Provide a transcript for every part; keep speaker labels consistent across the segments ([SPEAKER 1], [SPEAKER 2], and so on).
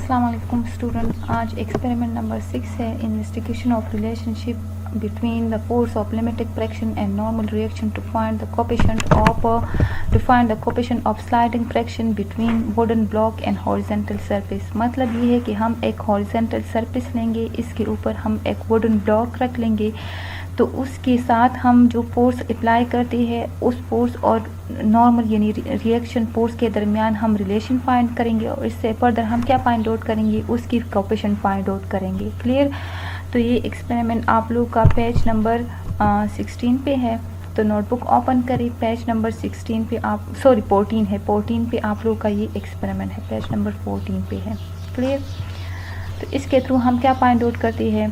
[SPEAKER 1] अस्सलाम वालेकुम स्टूडेंट। आज एक्सपेरिमेंट नंबर 6 है, investigation of relationship between the force of limiting friction and normal reaction to find the coefficient of sliding friction between wooden block and horizontal surface। मतलब ये है कि हम एक horizontal surface लेंगे, इसके ऊपर हम एक wooden block रख लेंगे, तो उसके साथ हम जो फोर्स अप्लाई करते हैं उस फोर्स और नॉर्मल यानी रिएक्शन फोर्स के दरमियान हम रिलेशन फाइंड करेंगे और इससे फर्दर हम क्या फाइंड आउट करेंगे, उसकी कोएफिशिएंट फाइंड आउट करेंगे। क्लियर। तो ये एक्सपेरिमेंट आप लोग का पेज नंबर 16 पे है, तो नोटबुक ओपन करें। पेज नंबर 16 पे आप 14 है, 14 पे आप लोग का ये एक्सपेरिमेंट है, पेज नंबर 14 पे है। क्लियर। तो इसके थ्रू हम क्या फाइंड आउट करते हैं,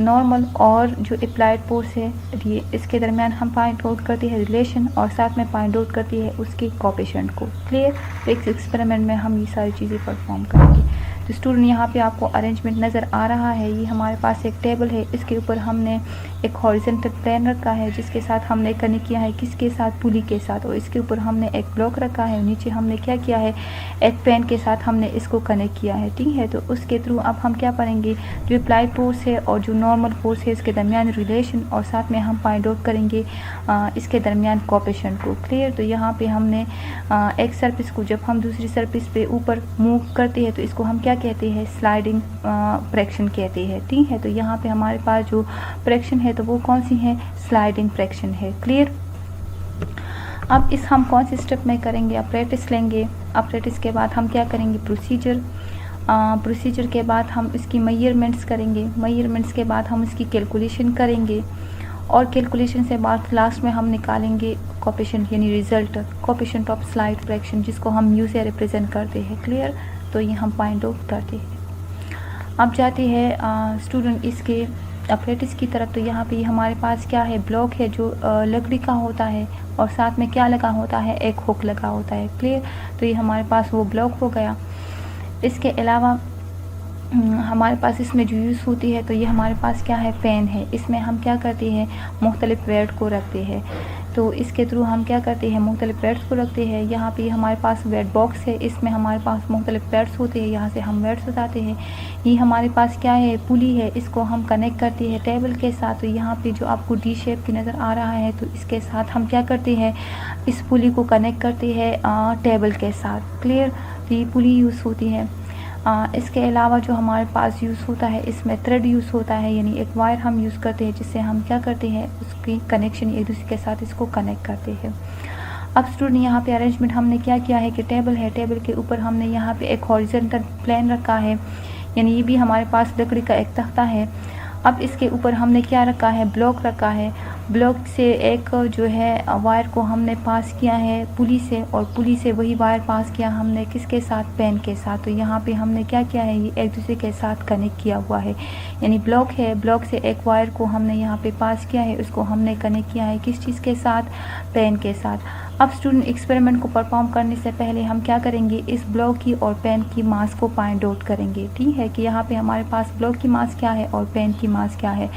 [SPEAKER 1] नॉर्मल और जो अप्लाइड फोर्स है ये इसके दरमियान हम फाइंड आउट करते हैं रिलेशन और साथ में फाइंड आउट करती है उसकी कोएफिशिएंट को। क्लियर। तो इस एक्सपेरिमेंट में हम ये सारी चीज़ें परफॉर्म करेंगे। तो स्टूडेंट यहाँ पे आपको अरेंजमेंट नज़र आ रहा है, ये हमारे पास एक टेबल है, इसके ऊपर हमने एक हॉरिजॉन्टल प्लेन रखा है जिसके साथ हमने कनेक्ट किया है किसके साथ, पुली के साथ, और इसके ऊपर हमने एक ब्लॉक रखा है, नीचे हमने क्या किया है, एक पेन के साथ हमने इसको कनेक्ट किया है। ठीक है। तो उसके थ्रू अब हम क्या करेंगे, जो अप्लाइड फोर्स है और जो नॉर्मल फोर्स है इसके दरमियान रिलेशन और साथ में हम फाइंड आउट करेंगे इसके दरमियान कोएफिशिएंट को। क्लियर। तो यहाँ पे हमने एक सरफेस को जब हम दूसरी सरफेस पे ऊपर मूव करते हैं तो इसको हम क्या कहते हैं, स्लाइडिंग फ्रैक्शन कहते हैं। ठीक है। तो यहाँ पे हमारे पास जो फ्रैक्शन है तो वो कौन सी है, स्लाइडिंग फ्रैक्शन है। क्लियर। अब इस हम कौन से स्टेप में करेंगे, अपरेटिस लेंगे, अपरेटिस के बाद हम क्या करेंगे, प्रोसीजर के बाद हम इसकी मेजरमेंट्स करेंगे, मेजरमेंट्स के बाद हम इसकी कैलकुलेशन करेंगे और कैलकुलेशन से बाद लास्ट में हम निकालेंगे कोएफिशिएंट यानी result, coefficient of slide fraction जिसको हम यू से रिप्रेजेंट करते हैं। क्लियर। तो ये हम फाइंड आउट करते हैं। अब जाते हैं स्टूडेंट इसके अपरेटिस की तरफ। तो यहाँ पे हमारे पास क्या है, ब्लॉक है जो लकड़ी का होता है और साथ में क्या लगा होता है, एक हुक लगा होता है। क्लियर। तो ये हमारे पास वो ब्लॉक हो गया। इसके अलावा हमारे पास इसमें जो यूज़ होती है तो ये हमारे पास क्या है, पेन है, इसमें हम क्या करते हैं, मुख्तलिफ वेट को रखते हैं। तो इसके थ्रू हम क्या करते हैं, मुख्तलिफ वेट्स को रखते हैं। यहाँ पे हमारे पास वेट बॉक्स है, इसमें हमारे पास मुख्तलिफ वेट्स होते हैं, यहाँ से हम वेट्स उठाते हैं। ये हमारे पास क्या है, पुली है, इसको हम कनेक्ट करते हैं टेबल के साथ। तो यहाँ पे जो आपको डी शेप की नज़र आ रहा है तो इसके साथ हम क्या करते हैं, इस पुली को कनेक्ट करते हैं टेबल के साथ। क्लियर। तो ये पुली यूज़ होती है। इसके अलावा जो हमारे पास यूज़ होता है इसमें थ्रेड यूज़ होता है, यानी एक वायर हम यूज़ करते हैं जिससे हम क्या करते हैं, उसकी कनेक्शन एक दूसरे के साथ इसको कनेक्ट करते हैं। अब स्टूडेंट यहाँ पे अरेंजमेंट हमने क्या किया है कि टेबल है, टेबल के ऊपर हमने यहाँ पे एक हॉरिजॉन्टल प्लेन रखा है, यानी ये भी हमारे पास लकड़ी का एक तख्ता है। अब इसके ऊपर हमने क्या रखा है, ब्लॉक रखा है। ब्लॉक से एक जो है वायर को हमने पास किया है पुली से, और पुली से वही वायर पास किया हमने किसके साथ, पेन के साथ। तो यहाँ पे हमने क्या किया है, ये एक दूसरे के साथ कनेक्ट किया हुआ है, यानी ब्लॉक है, ब्लॉक से एक वायर को हमने यहाँ पे पास किया है, उसको हमने कनेक्ट किया है किस चीज़ के साथ, पेन के साथ। अब स्टूडेंट एक्सपेरिमेंट को परफॉर्म करने से पहले हम क्या करेंगे, इस ब्लॉक की और पेन की मास को फाइंड आउट करेंगे। ठीक है कि यहाँ पे हमारे पास ब्लॉक की मास क्या है और पेन की मास क्या है।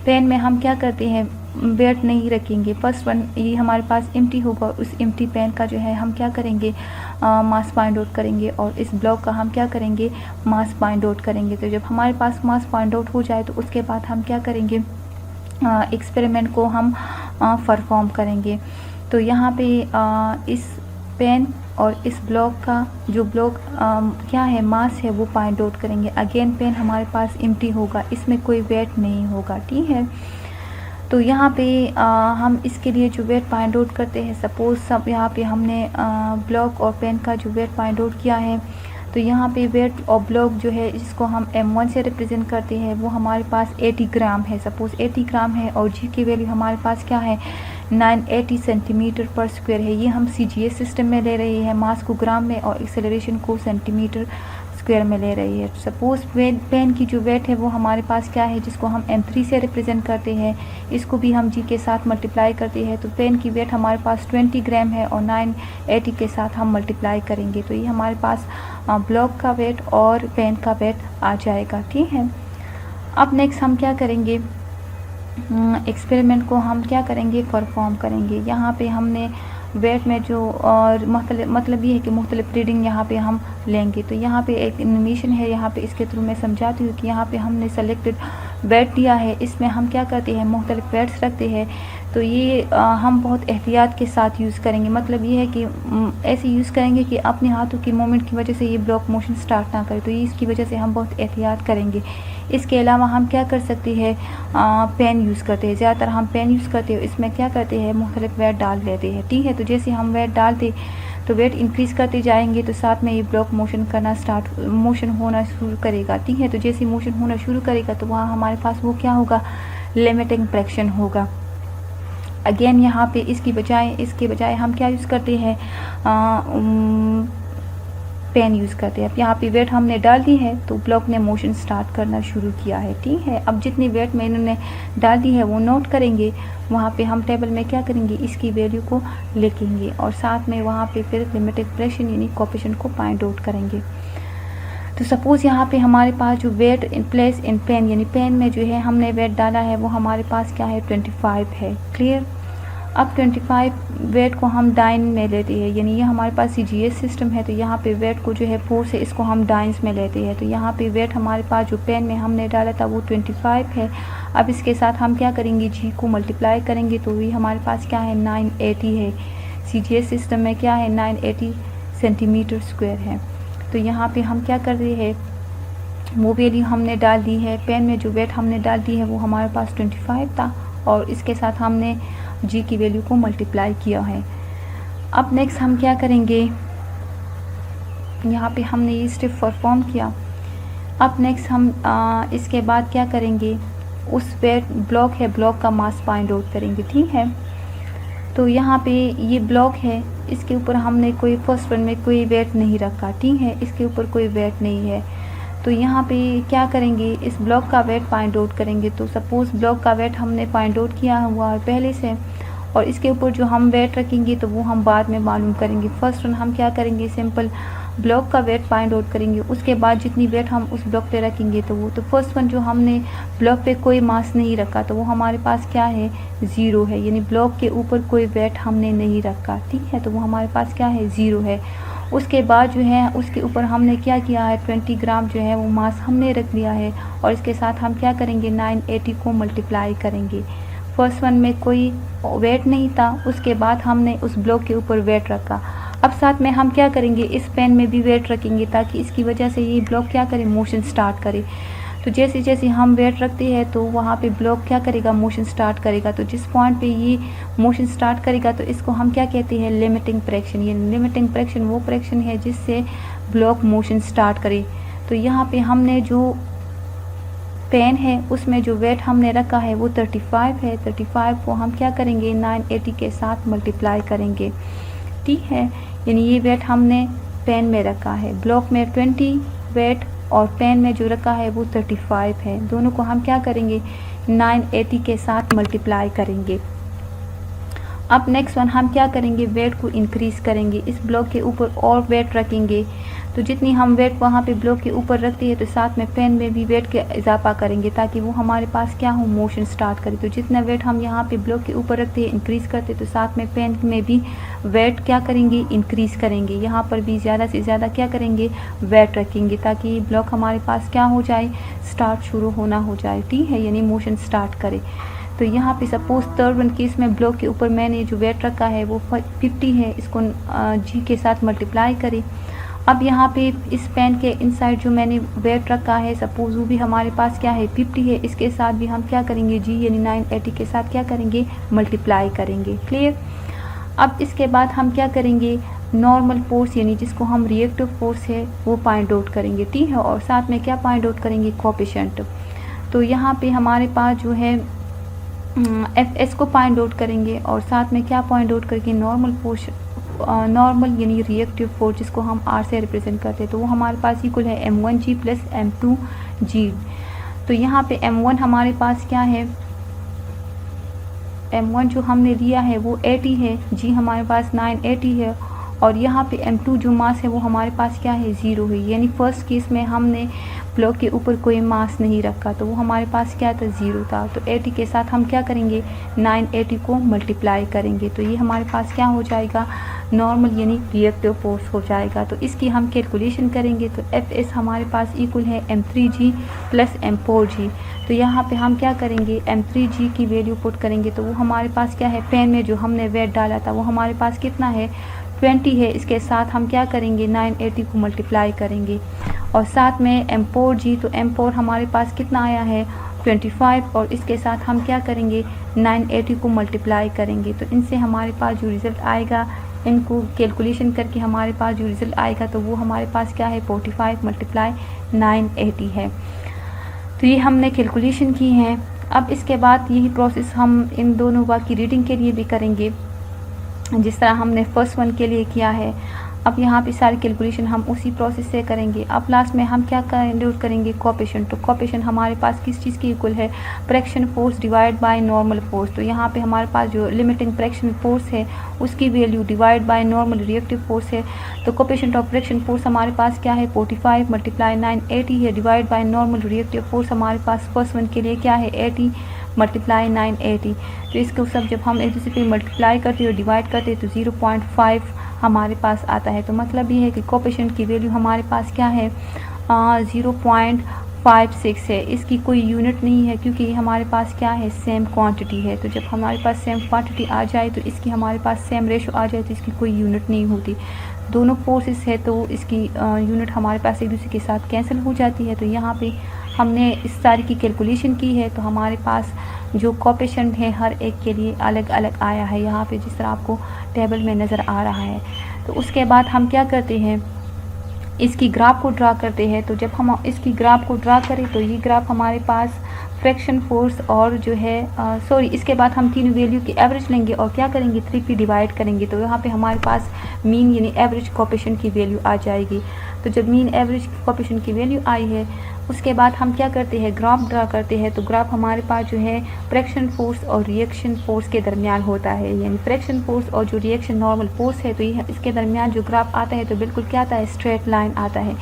[SPEAKER 1] पेन में हम क्या करते हैं, वेट नहीं रखेंगे, फर्स्ट वन ये हमारे पास एम्प्टी होगा, उस एम्प्टी पेन का जो है हम क्या करेंगे, मास फाइंड आउट करेंगे, और इस ब्लॉक का हम क्या करेंगे, मास फाइंड आउट करेंगे। तो जब हमारे पास मास फाइंड आउट हो जाए तो उसके बाद हम क्या करेंगे, एक्सपेरिमेंट को हम परफॉर्म करेंगे। तो यहाँ पे इस पेन और इस ब्लॉक का जो ब्लॉक क्या है, मास है, वो फाइंड आउट करेंगे। अगेन पेन हमारे पास एम्प्टी होगा, इसमें कोई वेट नहीं होगा। ठीक है। तो यहाँ पे हम इसके लिए जो वेट फाइंड आउट करते हैं, सपोज सब यहाँ पे हमने ब्लॉक और पेन का जो वेट फाइंड आउट किया है, तो यहाँ पे वेट और ब्लॉक जो है जिसको हम m1 से रिप्रेजेंट करते हैं वो हमारे पास 80 ग्राम है, सपोज 80 ग्राम है, और जी की वैल्यू हमारे पास क्या है, 980 सेंटीमीटर पर स्क्वायर है। ये हम CGS सिस्टम में ले रहे हैं, मास को ग्राम में और एक्सेलरेशन को सेंटीमीटर स्क्वायर में ले रही है। सपोज पेन की जो वेट है वो हमारे पास क्या है, जिसको हम m3 से रिप्रेजेंट करते हैं, इसको भी हम जी के साथ मल्टीप्लाई करते हैं। तो पेन की वेट हमारे पास 20 ग्राम है और 980 के साथ हम मल्टीप्लाई करेंगे, तो ये हमारे पास ब्लॉक का वेट और पेन का वेट आ जाएगा। ठीक है। अब नेक्स्ट हम क्या करेंगे, एक्सपेरिमेंट को हम क्या करेंगे, परफॉर्म करेंगे। यहाँ पे हमने वेट में जो और मतलब ये है कि मुख्तलिफ रीडिंग यहाँ पे हम लेंगे। तो यहाँ पे एक एनिमेशन है, यहाँ पे इसके थ्रू मैं समझाती हूँ कि यहाँ पे हमने सेलेक्टेड वेट दिया है, इसमें हम क्या करते हैं मुख्तलिफ वेट्स रखते हैं। तो ये हम बहुत एहतियात के साथ यूज़ करेंगे, मतलब ये है कि ऐसे यूज़ करेंगे कि अपने हाथों की मूवमेंट की वजह से ये ब्लॉक मोशन स्टार्ट ना करे, तो ये इसकी वजह से हम बहुत एहतियात करेंगे। इसके अलावा हम क्या कर सकते हैं, पेन यूज़ करते हैं, ज़्यादातर हम पेन यूज़ करते हैं। इसमें क्या करते हैं मुख्तलिफ वेट डाल लेते हैं, ठीक है। तो जैसे हम वेट डालते तो वेट इंक्रीज़ करते जाएंगे तो साथ में ये ब्लॉक मोशन होना शुरू करेगा, ठीक है। तो जैसे मोशन होना शुरू करेगा तो वहाँ हमारे पास वो क्या होगा, लिमिटिंग फ्रैक्शन होगा। अगेन यहाँ पे इसके बजाय हम क्या यूज़ करते हैं, पेन यूज़ करते हैं। अब यहाँ पे वेट हमने डाल दी है तो ब्लॉक ने मोशन स्टार्ट करना शुरू किया है, ठीक है। अब जितनी वेट में इन्होंने डाल दी है वो नोट करेंगे, वहाँ पे हम टेबल में क्या करेंगे, इसकी वैल्यू को लिखेंगे और साथ में वहाँ पे फिर लिमिटिंग फ्रैक्शन यानी कोएफिशिएंट को फाइंड आउट करेंगे। तो सपोज़ यहाँ पे हमारे पास जो weight in place in pen यानी पेन में जो है हमने वेट डाला है वो हमारे पास क्या है 25 है, क्लियर। अब 25 वेट को हम डाइन में लेते हैं, यानी ये हमारे पास CGS सिस्टम है। तो यहाँ पे वेट को जो है 4 से इसको हम डाइन्स में लेते हैं। तो यहाँ पे वेट हमारे पास जो पेन में हमने डाला था वो 25 है। अब इसके साथ हम क्या करेंगे, G को मल्टीप्लाई करेंगे तो ये हमारे पास क्या है 980 है। CGS सिस्टम में क्या है 980 सेंटीमीटर स्क्वायर है। तो यहाँ पे हम क्या कर रहे हैं, वो वैल्यू हमने डाल दी है, पेन में जो वेट हमने डाल दी है वो हमारे पास 25 था और इसके साथ हमने G की वैल्यू को मल्टीप्लाई किया है। अब नेक्स्ट हम क्या करेंगे, यहाँ पे हमने ये स्टेप परफॉर्म किया। अब नेक्स्ट हम इसके बाद क्या करेंगे, उस वेट ब्लॉक है, ब्लॉक का मास फाइंड आउट करेंगे, ठीक है। तो यहाँ पे ये ब्लॉक है, इसके ऊपर हमने कोई फर्स्ट वन में कोई वेट नहीं रखा, ठीक है, इसके ऊपर कोई वेट नहीं है। तो यहाँ पे क्या करेंगे, इस ब्लॉक का वेट फाइंड आउट करेंगे। तो सपोज़ ब्लॉक का वेट हमने फाइंड आउट किया हुआ है पहले से और इसके ऊपर जो हम वेट रखेंगे तो वो हम बाद में मालूम करेंगे। फर्स्ट वन हम क्या करेंगे, सिंपल ब्लॉक का वेट फाइंड आउट करेंगे, उसके बाद जितनी वेट हम उस ब्लॉक पे रखेंगे तो वो तो फर्स्ट वन जो हमने ब्लॉक पे कोई मास नहीं रखा तो वो हमारे पास क्या है 0 है, यानी ब्लॉक के ऊपर कोई वेट हमने नहीं रखा, ठीक है। तो वो हमारे पास क्या है 0 है। उसके बाद जो है उसके ऊपर हमने क्या किया है 20 ग्राम जो है वो मास हमने रख दिया है और इसके साथ हम क्या करेंगे 980 को मल्टीप्लाई करेंगे। फर्स्ट वन में कोई वेट नहीं था, उसके बाद हमने उस ब्लॉक के ऊपर वेट रखा। अब साथ में हम क्या करेंगे, इस पेन में भी वेट रखेंगे ताकि इसकी वजह से ये ब्लॉक क्या करे, मोशन स्टार्ट करे। तो जैसे जैसे हम वेट रखते हैं तो वहाँ पे ब्लॉक क्या करेगा, मोशन स्टार्ट करेगा। तो जिस पॉइंट पे ये मोशन स्टार्ट करेगा तो इसको हम क्या कहते हैं, लिमिटिंग फ्रैक्शन। ये लिमिटिंग फ्रैक्शन वो फ्रैक्शन है जिससे ब्लॉक मोशन स्टार्ट करे। तो यहाँ पे हमने जो पेन है उसमें जो वेट हमने रखा है वो 35 है। 35 को हम क्या करेंगे 980 के साथ मल्टीप्लाई करेंगे, ठीक है। यानी ये वेट हमने पेन में रखा है, ब्लॉक में 20 वेट और पेन में जो रखा है वो 35 है। दोनों को हम क्या करेंगे 980 के साथ मल्टीप्लाई करेंगे। अब नेक्स्ट वन हम क्या करेंगे, वेट को इंक्रीज़ करेंगे, इस ब्लॉक के ऊपर और वेट रखेंगे। तो जितनी हम वेट वहाँ पे ब्लॉक के ऊपर रखते हैं तो साथ में पेन में भी वेट के इजाफा करेंगे ताकि वो हमारे पास क्या हो, मोशन स्टार्ट करे। तो जितना वेट हम यहाँ पे ब्लॉक के ऊपर रखते हैं इंक्रीज़ करते तो साथ में पेन में भी वेट क्या करेंगे, इंक्रीज़ करेंगे। यहाँ पर भी ज़्यादा से ज़्यादा क्या करेंगे, वेट रखेंगे ताकि ब्लॉक हमारे पास क्या हो जाए, स्टार्ट शुरू होना हो जाए, ठीक है, यानी मोशन स्टार्ट करे। तो यहाँ पे सपोज थर्ड वन केस में ब्लॉक के ऊपर मैंने जो वेट रखा है वो 50 है, इसको G के साथ मल्टीप्लाई करें। अब यहाँ पे इस पेन के इनसाइड जो मैंने वेट रखा है सपोज वो भी हमारे पास क्या है 50 है, इसके साथ भी हम क्या करेंगे G यानी 980 के साथ क्या करेंगे, मल्टीप्लाई करेंगे, क्लियर। अब इसके बाद हम क्या करेंगे, नॉर्मल फोर्स यानी जिसको हम रिएक्टिव फोर्स है वो फाइंड आउट करेंगे, ठीक है, और साथ में क्या फाइंड आउट करेंगे, कोएफिशिएंट। तो यहाँ पे हमारे पास जो है Fs को फाइंड आउट करेंगे और साथ में क्या फाइंड आउट करके नॉर्मल फोर्स, नॉर्मल यानी रिएक्टिव फोर्स जिसको हम R से रिप्रेजेंट करते हैं तो वो हमारे पास इक्वल है m1g प्लस m2g। तो यहाँ पे m1 हमारे पास क्या है, m1 जो हमने लिया है वो 80 है, g हमारे पास 980 है और यहाँ पे m2 जो मास है वो हमारे पास क्या है 0 है। यानी फर्स्ट केस में हमने ब्लॉक के ऊपर कोई मास नहीं रखा, तो वो हमारे पास क्या था, 0 था। तो 80 के साथ हम क्या करेंगे, 980 को मल्टीप्लाई करेंगे, तो ये हमारे पास क्या हो जाएगा, नॉर्मल यानी रिएक्टिव फोर्स हो जाएगा। तो इसकी हम कैलकुलेशन करेंगे, तो Fs हमारे पास इक्वल है m3g प्लस m4g। तो यहाँ पे हम क्या करेंगे, m3g की वैल्यू पुट करेंगे, तो वो हमारे पास क्या है, पेन में जो हमने वेट डाला था वो हमारे पास कितना है, 20 है। इसके साथ हम क्या करेंगे, 980 को मल्टीप्लाई करेंगे, और साथ में m4g, तो m4 हमारे पास कितना आया है, 25, और इसके साथ हम क्या करेंगे, 980 को मल्टीप्लाई करेंगे। तो इनसे हमारे पास जो रिज़ल्ट आएगा, इनको कैलकुलेशन करके हमारे पास जो रिज़ल्ट आएगा, तो वो हमारे पास क्या है, 45 मल्टीप्लाई 980 है। तो ये हमने कैलकुलेशन की है। अब इसके बाद यही प्रोसेस हम इन दोनों बाकी रीडिंग के लिए भी करेंगे, जिस तरह हमने फर्स्ट वन के लिए किया है। अब यहाँ पे सारी कैलकुलेशन हम उसी प्रोसेस से करेंगे। अब लास्ट में हम क्या करेंगे, कोएफिशिएंट। तो कोएफिशिएंट हमारे पास किस चीज़ की इक्वल है, fraction force divide by normal force. तो यहाँ पे हमारे पास जो लिमिटिंग फ्रैक्शन फोर्स है उसकी value divide by normal reactive force है। तो कोएफिशिएंट ऑफ फ्रैक्शन फोर्स हमारे पास क्या है, 45 मल्टीप्लाई 980 है, divide by normal reactive force हमारे पास फर्स्ट वन के लिए क्या है, 80 मल्टीप्लाई 980। तो इसको सब जब हम एक दूसरे पे मल्टीप्लाई करते हैं और डिवाइड करते हैं तो 0.5 हमारे पास आता है। तो मतलब ये है कि कोएफिशिएंट की वैल्यू हमारे पास क्या है, 0.56 है। इसकी कोई यूनिट नहीं है क्योंकि हमारे पास क्या है, सेम क्वांटिटी है। तो जब हमारे पास सेम क्वांटिटी आ जाए तो इसकी हमारे पास सेम रेशो आ जाए तो इसकी कोई यूनिट नहीं होती। दोनों फोर्सेस है तो इसकी यूनिट हमारे पास एक दूसरे के साथ कैंसिल हो जाती है। तो यहाँ पे हमने इस सारी की कैलकुलेशन की है, तो हमारे पास जो कोएफिशिएंट है हर एक के लिए अलग अलग आया है, यहाँ पे जिस तरह आपको टेबल में नज़र आ रहा है। तो उसके बाद हम क्या करते हैं, इसकी ग्राफ को ड्रा करते हैं। तो जब हम इसकी ग्राफ को ड्रा करें तो ये ग्राफ हमारे पास फ्रैक्शन फोर्स और जो है इसके बाद हम तीनों वैल्यू की एवरेज लेंगे और क्या करेंगे, 3 पे डिवाइड करेंगे। तो यहाँ पे हमारे पास मीन यानी एवरेज कोएफिशिएंट की वैल्यू आ जाएगी। तो जब मीन एवरेज कोएफिशिएंट की वैल्यू आई है उसके बाद हम क्या करते हैं, ग्राफ ड्रा करते हैं। तो ग्राफ हमारे पास जो है फ्रैक्शन फोर्स और रिएक्शन फोर्स के दरमियान होता है, यानी फ्रैक्शन फोर्स और जो रिएक्शन नॉर्मल फोर्स है तो ये इसके दरमियान जो ग्राफ आता है तो बिल्कुल क्या आता है, स्ट्रेट लाइन आता है।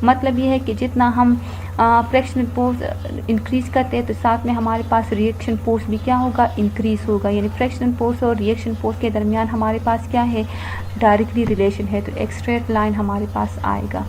[SPEAKER 1] मतलब ये है कि जितना हम फ्रैक्शन फोर्स इंक्रीज़ करते हैं तो साथ में हमारे पास रिएक्शन फोर्स भी क्या होगा, इंक्रीज़ होगा। यानी फ्रैक्शन फोर्स और रिएक्शन फोर्स के दरमियान हमारे पास क्या है, डायरेक्टली रिलेशन है। तो एक स्ट्रेट लाइन हमारे पास आएगा।